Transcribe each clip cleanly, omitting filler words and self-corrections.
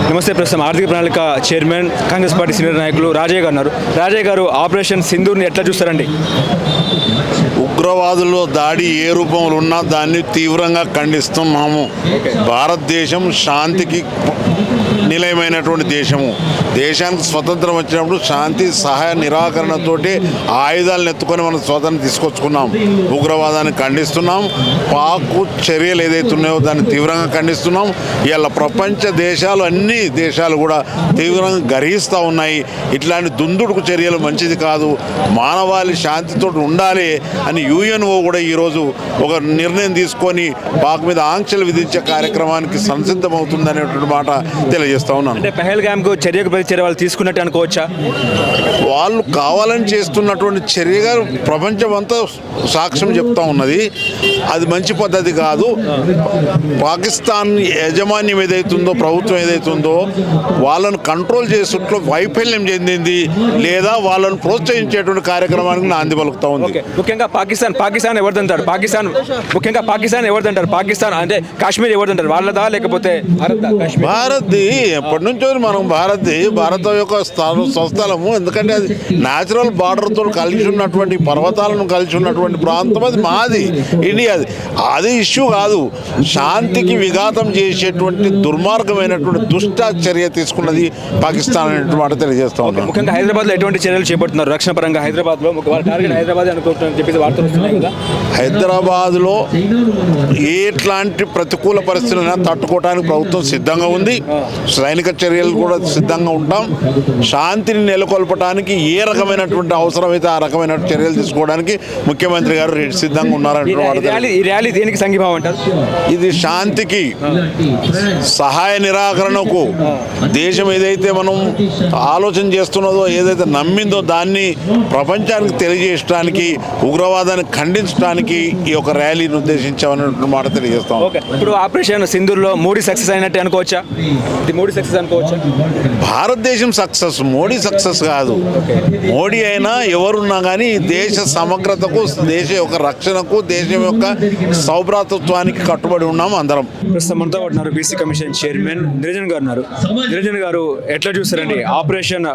నమస్తే. ప్రస్తుతం ఆర్థిక ప్రణాళిక చైర్మన్ కాంగ్రెస్ పార్టీ సీనియర్ నాయకులు రాజయ్య గారు ఉన్నారు. రాజయ్య గారు, ఆపరేషన్ సింధూర్ని ఎట్లా చూస్తారండి? ఉగ్రవాదుల్లో దాడి ఏ రూపంలో ఉన్నా దాన్ని తీవ్రంగా ఖండిస్తున్నాము. భారతదేశం శాంతికి నిలయమైనటువంటి దేశము. దేశానికి స్వతంత్రం వచ్చినప్పుడు శాంతి సహాయ నిరాకరణతోటి ఆయుధాలను ఎత్తుకొని మనం స్వతంత్రం తీసుకొచ్చుకున్నాం. ఉగ్రవాదాన్ని ఖండిస్తున్నాం. పాకు చర్యలు ఏదైతే ఉన్నాయో దాన్ని తీవ్రంగా ఖండిస్తున్నాం. ఇలా ప్రపంచ దేశాలు అన్ని దేశాలు కూడా తీవ్రంగా గర్హిస్తూ ఉన్నాయి. ఇట్లాంటి దుందుడుకు చర్యలు మంచిది కాదు, మానవాళి శాంతితో ఉండాలి అని యుఎన్ఓ కూడా ఈరోజు ఒక నిర్ణయం తీసుకొని పాక్ మీద ఆంక్షలు విధించే కార్యక్రమానికి సంసిద్ధమవుతుందనేటువంటి మాట తెలియజేస్తా ఉన్నాను. అంటే పహల్గామ్కు చర్యకు ప్రతిచర్య వాళ్ళు తీసుకున్నట్టు అనుకోవచ్చా? వాళ్ళు కావాలని చేస్తున్నటువంటి చర్యగా ప్రపంచం అంతా సాక్ష్యం చెప్తా ఉన్నది. అది మంచి పద్ధతి కాదు. పాకిస్తాన్ యాజమాన్యం ఏదైతుందో, ప్రభుత్వం ఏదైతుందో వాళ్ళను కంట్రోల్ చేసేట్లో వైఫల్యం చెందింది, లేదా వాళ్ళను ప్రోత్సహించేటువంటి కార్యక్రమానికి నాంది పలుకుతా ఉంది. ముఖ్యంగా పాకిస్తాన్ ఎవరిదంటారు? ముఖ్యంగా పాకిస్తాన్ ఎవరిదంటారు? పాకిస్తాన్ అంటే కాశ్మీర్ ఎవరిదంటారు? వాళ్ళదా లేకపోతే భారత్ది ఎప్పటి నుంచో మనం భారత యొక్క స్వస్థలము. ఎందుకంటే అది న్యాచురల్ బార్డర్తో కలిసి ఉన్నటువంటి పర్వతాలను కలిసి ఉన్నటువంటి ప్రాంతం. అది మాది, ఇండియాది. అది ఇష్యూ కాదు. శాంతికి విఘాతం చేసేటువంటి దుర్మార్గమైనటువంటి దుష్ట చర్య తీసుకున్నది పాకిస్తాన్ అనేటువంటి మాట తెలియజేస్తా ఉన్నాం. ముఖ్యంగా హైదరాబాద్లో ఎటువంటి చర్యలు చేపడుతున్నారు రక్షణ పరంగా? హైదరాబాద్లో టార్గెట్ హైదరాబాద్ అనుకుంటున్నారని చెప్పేసి వార్తలు వస్తున్నాయి కదా. హైదరాబాద్లో ఎట్లాంటి ప్రతికూల పరిస్థితులైనా తట్టుకోవడానికి ప్రభుత్వం సిద్ధంగా ఉంది. సైనిక చర్యలు కూడా సిద్ధంగా ఉంటాం. శాంతిని నెలకొల్పడానికి ఏ రకమైనటువంటి అవసరమైతే ఆ రకమైన చర్యలు తీసుకోవడానికి ముఖ్యమంత్రి గారు సిద్ధంగా ఉన్నారంటే ఈ ర్యాలీ దేనికి సంఘీభావం అంటారు? ఇది శాంతికి, సహాయ నిరాకరణకు, దేశం ఏదైతే మనం ఆలోచన చేస్తున్నదో, ఏదైతే నమ్మిందో దాన్ని ప్రపంచానికి తెలియజేయడానికి, ఉగ్రవాదాన్ని ఖండించడానికి ఈ యొక్క ర్యాలీని ఉద్దేశించామన్నటువంటి మాట తెలియజేస్తాం. ఇప్పుడు ఆపరేషన్ సింధూర్లో మోడీ సక్సెస్ అయినట్టు అనుకోవచ్చా? ఇది మోడీ సక్సెస్ అనుకోవచ్చా? భారతదేశం సక్సెస్, మోడీ సక్సెస్ కాదు. మోడీ అయినా ఎవరున్నా కానీ దేశ సమగ్రతకు, దేశ యొక్క రక్షణకు, దేశం యొక్క సౌభ్రాతృత్వానికి కట్టుబడి ఉన్నాము అందరం. ప్రస్తుతం మనతో ఉన్నారు బీసీ కమిషన్ చైర్మన్ నిరంజన్ గారు ఉన్నారు. నిరంజన్ గారు, ఎట్లా చూస్తారండి ఆపరేషన్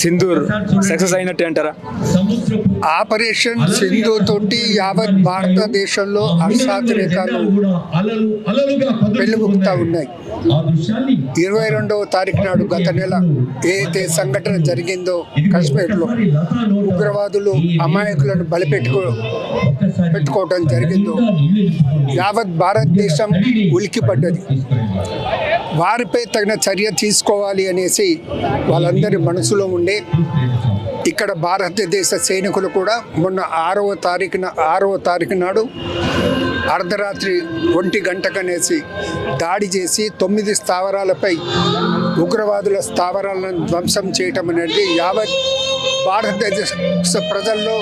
సింధూర్ సక్సెస్ అయినట్టు అంటారా? ఆపరేషన్ సింధు తోటి యావత్ భారతదేశంలో హర్షాతిరేకాలు వెలుగుతా ఉన్నాయి. 22వ తారీఖు నాడు గత నెల ఏదైతే సంఘటన జరిగిందో కాశ్మీర్లో ఉగ్రవాదులు అమాయకులను పెట్టుకోవడం జరిగిందో, యావత్ భారతదేశం ఉలికిపడ్డది. వారిపై తగిన చర్య తీసుకోవాలి అనేసి వాళ్ళందరి మనసులో ఉండే ఇక్కడ భారతదేశ సైనికులు కూడా మొన్న 6వ తారీఖు నాడు అర్ధరాత్రి 1 గంటకనేసి దాడి చేసి 9 స్థావరాలపై ఉగ్రవాదుల స్థావరాలను ధ్వంసం చేయటం అనేది యావత్ భారతదేశ ప్రజల్లో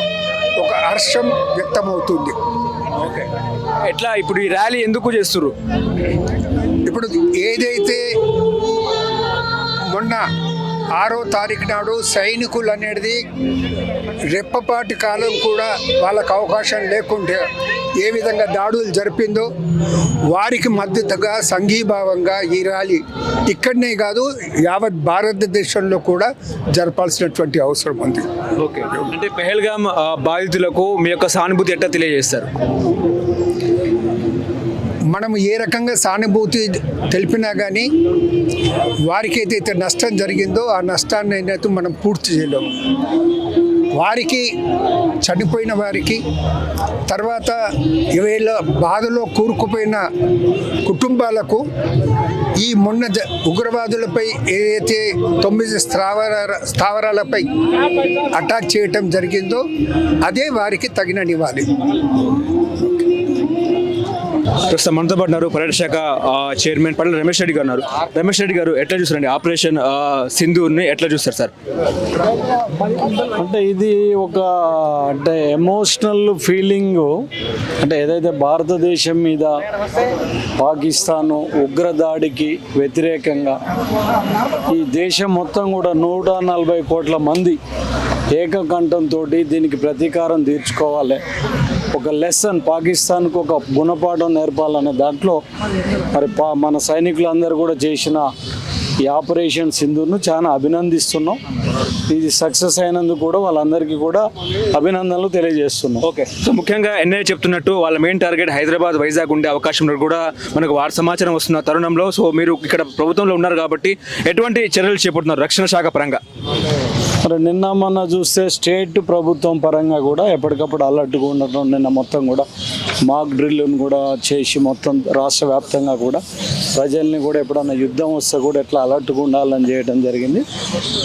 ఒక హర్షం వ్యక్తమవుతుంది. ఎట్లా ఇప్పుడు ఈ ర్యాలీ ఎందుకు చేస్తున్నారు? ఇప్పుడు ఏదైతే మొన్న 6వ తారీఖు నాడు సైనికులు అనేది రెప్పపాటి కాలం కూడా వాళ్ళకు అవకాశం లేకుంటే ఏ విధంగా దాడులు జరిపిందో వారికి మద్దతుగా సంఘీభావంగా ఈ ర్యాలీ ఇక్కడనే కాదు యావత్ భారతదేశంలో కూడా జరపాల్సినటువంటి అవసరం ఉంది. ఓకే, అంటే పహల్గామ్ బాధితులకు మీ యొక్క సానుభూతి ఎట్లా తెలియజేస్తారు? మనం ఏ రకంగా సానుభూతి తెలిపినా కానీ వారికి ఏదైతే నష్టం జరిగిందో ఆ నష్టాన్ని అయితే మనం పూర్తి చేయలేము. వారికి, చనిపోయిన వారికి, తర్వాత ఈవేళ బాధలో కూరుకుపోయిన కుటుంబాలకు ఈ మొన్న ఉగ్రవాదులపై ఏదైతే 9 స్థావరాలపై అటాక్ చేయటం జరిగిందో అదే వారికి తగిన నివాళి. ప్రస్తుతం మనతో పాటు ఉన్నారు పర్యాటక శాఖ చైర్మన్ పట్ల రమేష్ రెడ్డి గారు ఉన్నారు. రమేష్ రెడ్డి గారు, ఎట్లా చూస్తారండి ఆపరేషన్ సింధూర్ని ఎట్లా చూస్తారు సార్? అంటే ఇది ఒక ఎమోషనల్ ఫీలింగ్. అంటే ఏదైతే భారతదేశం మీద పాకిస్తాను ఉగ్రదాడికి వ్యతిరేకంగా ఈ దేశం మొత్తం కూడా 140 కోట్ల మంది ఏకకంఠంతో దీనికి ప్రతీకారం తీర్చుకోవాలి, ఒక లెసన్ పాకిస్తాన్కు ఒక గుణపాఠం నేర్పాలనే దాంట్లో మరి మన సైనికులందరూ కూడా చేసిన ఈ ఆపరేషన్ సింధూర్ను చాలా అభినందిస్తున్నాం. ఇది సక్సెస్ అయినందుకు కూడా వాళ్ళందరికీ కూడా అభినందనలు తెలియజేస్తున్నాం. ఓకే, సో ముఖ్యంగా ఎన్ఐఏ చెప్తున్నట్టు వాళ్ళ మెయిన్ టార్గెట్ హైదరాబాద్, వైజాగ్ ఉండే అవకాశం ఉన్నట్టు కూడా మనకు వార్త సమాచారం వస్తున్న తరుణంలో, సో మీరు ఇక్కడ ప్రభుత్వంలో ఉన్నారు కాబట్టి ఎటువంటి చర్యలు చేపడుతున్నారు రక్షణ శాఖ పరంగా? మరి నిన్న మొన్న చూస్తే స్టేట్ ప్రభుత్వం పరంగా కూడా ఎప్పటికప్పుడు అలర్ట్గా ఉండటం, నిన్న మొత్తం కూడా మాక్ డ్రిల్ను కూడా చేసి మొత్తం రాష్ట్ర వ్యాప్తంగా కూడా ప్రజల్ని కూడా ఎప్పుడన్నా యుద్ధం వస్తే కూడా ఎట్లా అలర్ట్గా ఉండాలని చేయడం జరిగింది.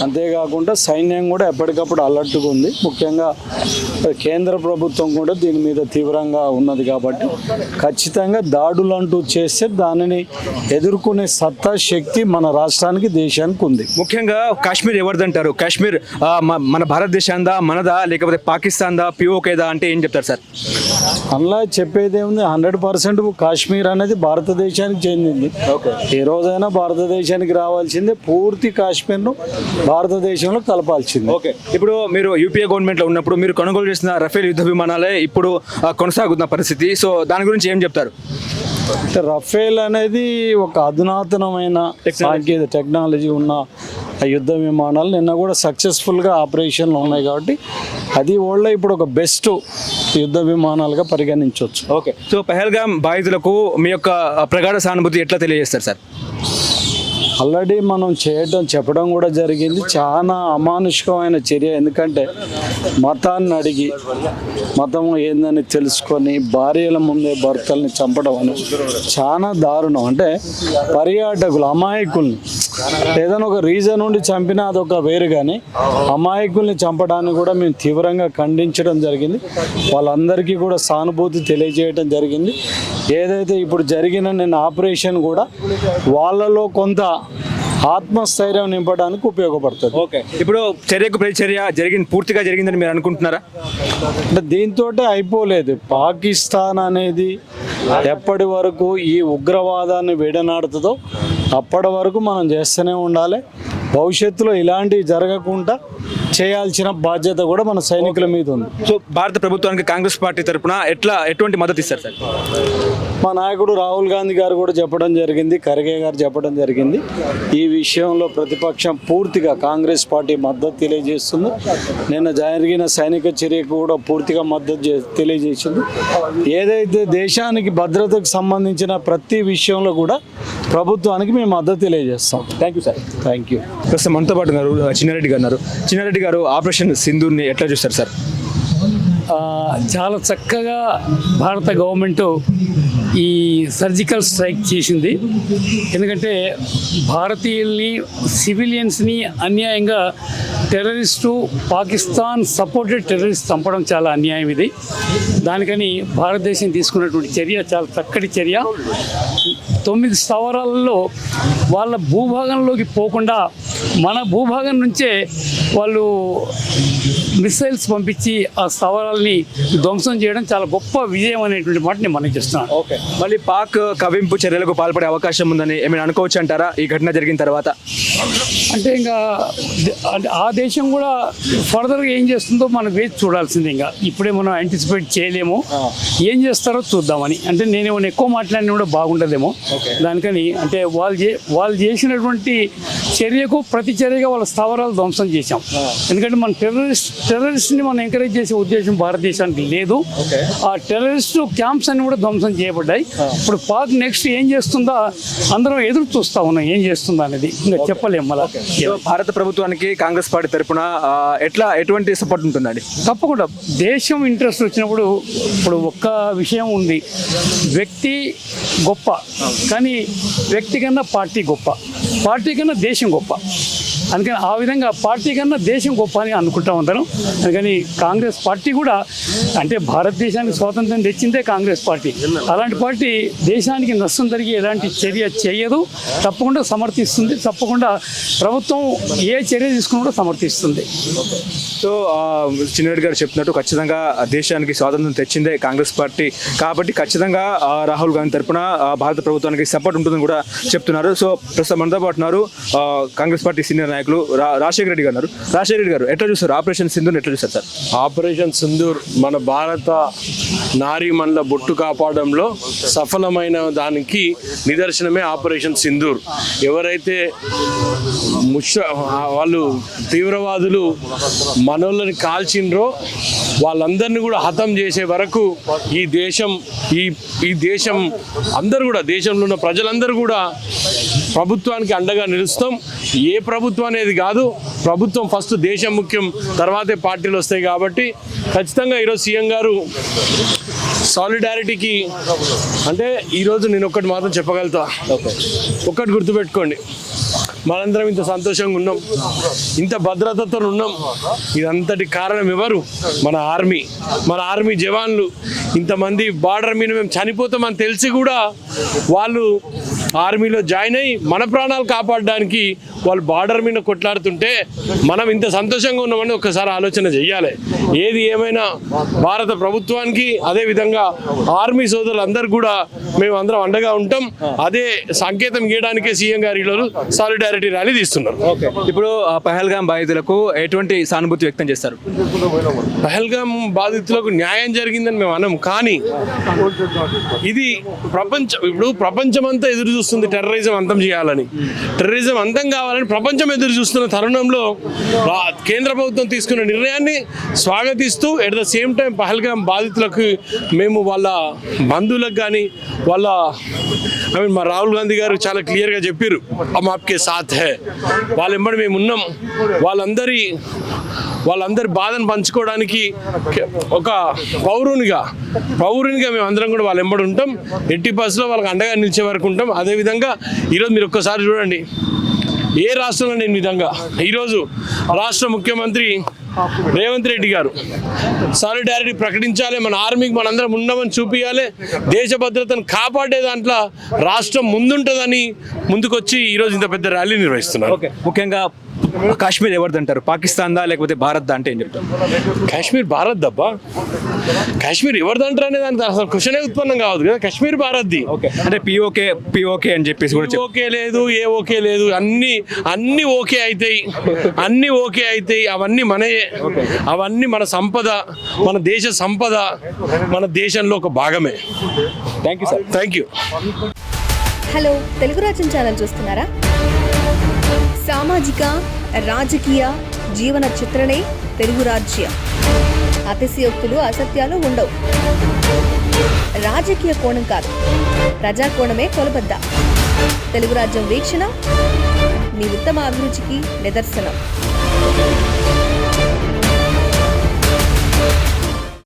అంతేకాకుండా సైన్యం కూడా ఎప్పటికప్పుడు అలర్ట్గా ఉంది. ముఖ్యంగా కేంద్ర ప్రభుత్వం కూడా దీని మీద తీవ్రంగా ఉన్నది కాబట్టి ఖచ్చితంగా దాడులు అంటూ చేస్తే దానిని ఎదుర్కొనే సత్తా శక్తి మన రాష్ట్రానికి, దేశానికి ఉంది. ముఖ్యంగా కాశ్మీర్ ఎవరిదంటారు? కాశ్మీర్ మన భారతదేశాందా, మనదా, లేకపోతే పాకిస్తాన్దా, పిఓకేదా అంటే ఏం చెప్తారు సార్? అందులో చెప్పేది ఏముంది, 100% కాశ్మీర్ అనేది భారతదేశానికి చెందింది. ఏ రోజైనా భారతదేశానికి రావాల్సిందే, పూర్తి కాశ్మీర్ను భారతదేశంలో కలపాల్సింది. ఓకే, ఇప్పుడు మీరు యూపీఏ గవర్నమెంట్లో ఉన్నప్పుడు మీరు కొనుగోలు చేసిన రఫేల్ యుద్ధ విమానాలే ఇప్పుడు కొనసాగుతున్న పరిస్థితి, సో దాని గురించి ఏం చెప్తారు? రఫేల్ అనేది ఒక అధునాతనమైన సాంకేతిక టెక్నాలజీ ఉన్న యుద్ధ విమానాలు నిన్న కూడా సక్సెస్ఫుల్గా ఆపరేషన్లు ఉన్నాయి కాబట్టి అది వరల్డ్లో ఇప్పుడు ఒక బెస్ట్ యుద్ధ విమానాలుగా పరిగణించవచ్చు. ఓకే, సో పహల్గామ్ బాధితులకు మీ యొక్క ప్రగాఢ సానుభూతి ఎట్లా తెలియజేస్తారు సార్? ఆల్రెడీ మనం చెప్పడం కూడా జరిగింది. చాలా అమానుషికమైన చర్య. ఎందుకంటే మతాన్ని అడిగి మతం ఏందని తెలుసుకొని భార్యల ముందే భర్తల్ని చంపడం అనేది చాలా దారుణం. అంటే పర్యాటకులు, అమాయకుల్ని ఏదైనా ఒక రీజన్ ఉండి చంపినా అదొక వేరు, కానీ అమాయకుల్ని చంపడాన్ని కూడా మేము తీవ్రంగా ఖండించడం జరిగింది. వాళ్ళందరికీ కూడా సానుభూతి తెలియజేయడం జరిగింది. ఏదైతే ఇప్పుడు జరిగిన నిన్న ఆపరేషన్ కూడా వాళ్ళలో కొంత ఆత్మస్థైర్యం నింపడానికి ఉపయోగపడుతుంది. ఓకే, ఇప్పుడు చర్యకు ప్రతిచర్య పూర్తిగా జరిగిందని మీరు అనుకుంటున్నారా? అంటే దీంతో అయిపోలేదు. పాకిస్తాన్ అనేది ఎప్పటి వరకు ఈ ఉగ్రవాదాన్ని విడనాడుతుందో అప్పటి వరకు మనం చేస్తూనే ఉండాలి. భవిష్యత్తులో ఇలాంటివి జరగకుండా చేయాల్సిన బాధ్యత కూడా మన సైనికుల మీద ఉంది. సో భారత ప్రభుత్వానికి కాంగ్రెస్ పార్టీ తరఫున ఎటువంటి మద్దతు ఇస్తారు సార్? మా నాయకుడు రాహుల్ గాంధీ గారు కూడా చెప్పడం జరిగింది, ఖర్గే గారు చెప్పడం జరిగింది. ఈ విషయంలో ప్రతిపక్షం పూర్తిగా కాంగ్రెస్ పార్టీ మద్దతు తెలియజేస్తుంది. నిన్న జరిగిన సైనిక చర్యకు కూడా పూర్తిగా మద్దతు తెలియజేసింది. ఏదైతే దేశానికి భద్రతకు సంబంధించిన ప్రతి విషయంలో కూడా ప్రభుత్వానికి మేము మద్దతు తెలియజేస్తాం. Thank you sir. Thank you. ప్రస్తుతం మనతో పాటు ఉన్నారు చిన్నారెడ్డి గారు. చిన్నారెడ్డి గారు, ఆపరేషన్ సింధూర్ని ఎట్లా చూస్తారు సార్? చాలా చక్కగా భారత గవర్నమెంట్ ఈ సర్జికల్ స్ట్రైక్ చేసింది. ఎందుకంటే భారతీయుల్ని, సివిలియన్స్ని అన్యాయంగా టెర్రరిస్టు, పాకిస్తాన్ సపోర్టెడ్ టెర్రరిస్ట్ చంపడం చాలా అన్యాయం. ఇది దానికని భారతదేశం తీసుకున్నటువంటి చర్య చాలా చక్కటి చర్య. 9 స్థావరాలలో వాళ్ళ భూభాగంలోకి పోకుండా మన భూభాగం నుంచే వాళ్ళు మిసైల్స్ పంపించి ఆ స్థావరాలని ధ్వంసం చేయడం చాలా గొప్ప విజయం అనేటువంటి మాట నేను మనం చేస్తున్నాను. ఓకే, మళ్ళీ పాక్ కవింపు చర్యలకు పాల్పడే అవకాశం ఉందని ఏమైనా అనుకోవచ్చు అంటారా ఈ ఘటన జరిగిన తర్వాత? అంటే ఇంకా ఆ దేశం కూడా ఫర్దర్గా ఏం చేస్తుందో మనం వేచి చూడాల్సిందే. ఇంకా ఇప్పుడే మనం యాంటిసిపేట్ చేయలేము. ఏం చేస్తారో చూద్దామని. అంటే నేనేమైనా ఎక్కువ మాట్లాడినా కూడా బాగుంటుందేమో దానికని. అంటే వాళ్ళు చేసినటువంటి చర్యకు ప్రతి చర్యగా వాళ్ళ స్థావరాలు ధ్వంసం చేశాం. ఎందుకంటే మన టెర్రరిస్ట్ని మనం ఎంకరేజ్ చేసే ఉద్దేశం భారతదేశానికి లేదు. ఆ టెర్రరిస్ట్ క్యాంప్స్ అన్ని కూడా ధ్వంసం చేయబడ్డాయి. ఇప్పుడు పాక్ నెక్స్ట్ ఏం చేస్తుందో అందరం ఎదురు చూస్తా ఉన్నాం, ఏం చేస్తుందో అనేది ఇంకా చెప్పలేము. మళ్ళీ భారత ప్రభుత్వానికి కాంగ్రెస్ పార్టీ తరఫున ఎటువంటి సపోర్ట్ ఉంటుందండి? తప్పకుండా దేశం ఇంట్రెస్ట్ వచ్చినప్పుడు, ఇప్పుడు ఒక్క విషయం ఉంది, వ్యక్తి గొప్ప కానీ వ్యక్తి కన్నా పార్టీ గొప్ప, పార్టీ కన్నా దేశం గొప్ప. అందుకని ఆ విధంగా పార్టీ కన్నా దేశం గొప్ప అని అనుకుంటా ఉంటాను. అందుకని కాంగ్రెస్ పార్టీ కూడా, అంటే భారతదేశానికి స్వాతంత్రం తెచ్చిందే కాంగ్రెస్ పార్టీ. అలాంటి పార్టీ దేశానికి నష్టం జరిగి ఎలాంటి చర్య చేయదు, తప్పకుండా సమర్థిస్తుంది. తప్పకుండా ప్రభుత్వం ఏ చర్య తీసుకున్నా కూడా సమర్థిస్తుంది. సో చిన్నారెడ్డి గారు చెప్తున్నట్టు ఖచ్చితంగా దేశానికి స్వాతంత్రం తెచ్చిందే కాంగ్రెస్ పార్టీ కాబట్టి ఖచ్చితంగా రాహుల్ గాంధీ తరఫున భారత ప్రభుత్వానికి సపోర్ట్ ఉంటుందని కూడా చెప్తున్నారు. సో ప్రస్తుతం మనతో పాటు ఉన్నారు కాంగ్రెస్ పార్టీ సీనియర్ నాయకులు రాజశేఖర రెడ్డి గారు ఉన్నారు. రాజశేఖర రెడ్డి గారు ఎట్లా చూస్తారు ఆపరేషన్ సింధూర్ ఎట్లా చూస్తారు సార్? ఆపరేషన్ సింధూర్ మన భారత నారీమణుల బొట్టు కాపాడంలో సఫలమైన దానికి నిదర్శనమే ఆపరేషన్ సింధూర్. ఎవరైతే వాళ్ళు తీవ్రవాదులు మనోళ్ళని కాల్చిండ్రో వాళ్ళందరినీ కూడా హతం చేసే వరకు ఈ దేశం అందరూ కూడా, దేశంలో ఉన్న ప్రజలందరూ కూడా ప్రభుత్వానికి అండగా నిలుస్తాం. ఏ ప్రభుత్వం అనేది కాదు, ప్రభుత్వం ఫస్ట్, దేశం ముఖ్యం, తర్వాతే పార్టీలు వస్తాయి. కాబట్టి ఖచ్చితంగా ఈరోజు సీఎం గారు సాలిడారిటీకి అంటే ఈరోజు నేను ఒక్కటి మాత్రం చెప్పగలుగుతా. ఒక్కటి గుర్తుపెట్టుకోండి, మనందరం ఇంత సంతోషంగా ఉన్నాం, ఇంత భద్రతతో ఉన్నాం, ఇదంతటి కారణం ఎవరు? మన ఆర్మీ జవాన్లు. ఇంతమంది బార్డర్ మీద మేము చనిపోతామని తెలిసి కూడా వాళ్ళు ఆర్మీలో జాయిన్ అయ్యి మన ప్రాణాలు కాపాడడానికి వాళ్ళు బార్డర్ మీద కొట్లాడుతుంటే మనం ఇంత సంతోషంగా ఉన్నామని ఒక్కసారి ఆలోచన చెయ్యాలి. ఏది ఏమైనా భారత ప్రభుత్వానికి, అదేవిధంగా ఆర్మీ సోదరులందరూ కూడా మేము అందరం అండగా ఉంటాం. అదే సంకేతం ఇవ్వడానికే సీఎం గారు ఈరోజు సాలిడారిటీ ర్యాలీ తీస్తున్నారు. ఇప్పుడు పహల్గాం బాధితులకు ఎటువంటి సానుభూతి వ్యక్తం చేస్తారు? పహల్గాం బాధితులకు న్యాయం జరిగిందని మేము అన్నాం, కానీ ఇది ఇప్పుడు ప్రపంచమంతా ఎదురు చూస్తుంది టెర్రరిజం అంతం చేయాలని. టెర్రరిజం అంతం కావాలని ప్రపంచం ఎదురు చూస్తున్న తరుణంలో కేంద్ర ప్రభుత్వం తీసుకున్న నిర్ణయాన్ని స్వాగతిస్తూ at the same time Pahalgam బాధితులకు మేము వాళ్ళ బంధువులకు కానీ మా రాహుల్ గాంధీ గారు చాలా క్లియర్గా చెప్పారు, హమ్ ఆప్కే సాత్ హై, వాళ్ళ వెంబడి మేము ఉన్నాం. వాళ్ళందరి బాధను పంచుకోవడానికి ఒక పౌరునిగా మేము అందరం కూడా వాళ్ళ వెంబడి ఉంటాం. 80% వాళ్ళకి అండగా నిలిచే వరకు ఉంటాం. అదేవిధంగా ఈరోజు మీరు ఒక్కసారి చూడండి, ఏ రాష్ట్రంలో లేని విధంగా ఈరోజు రాష్ట్ర ముఖ్యమంత్రి రేవంత్ రెడ్డి గారు సాలిడారిటీ ప్రకటించాలి, మన ఆర్మీకి మనందరం ఉన్నామని చూపించాలి, దేశ భద్రతను కాపాడే దాంట్లో రాష్ట్రం ముందుంటుందని ముందుకొచ్చి ఈరోజు ఇంత పెద్ద ర్యాలీ నిర్వహిస్తున్నారు. ముఖ్యంగా కాశ్మీర్ ఎవరిదంటారు? పాకిస్తాన్దా లేకపోతే భారత్ అంటే ఏం చెప్తారు? కాశ్మీర్ భారత్ దబ్బా, కాశ్మీర్ ఎవరిదంటారు అనే దానికి అసలు క్వశ్చనే ఉత్పన్నం కావద్దు కదా. కాశ్మీర్ భారత్ది. అంటే పిఓకే అని చెప్పేసి కూడా ఓకే లేదు, ఓకే లేదు, అన్ని ఓకే అవుతాయి, అవన్నీ మనయే, అవన్నీ మన సంపద, మన దేశ సంపద, మన దేశంలో ఒక భాగమే. Thank you sir. Thank you. Hello, Telugu రాజ్యం ఛానల్ చూస్తున్నారా? సామాజిక, రాజకీయ, జీవన చిత్రణే తెలుగు రాజ్యం. అతిశయోక్తులు, అసత్యాలు ఉండవు. రాజకీయ కోణం కాదు, ప్రజా కోణమే కొలబద్ద. తెలుగు రాజ్యం వీక్షణ మీ ఉత్తమ అభిరుచికి నిదర్శనం.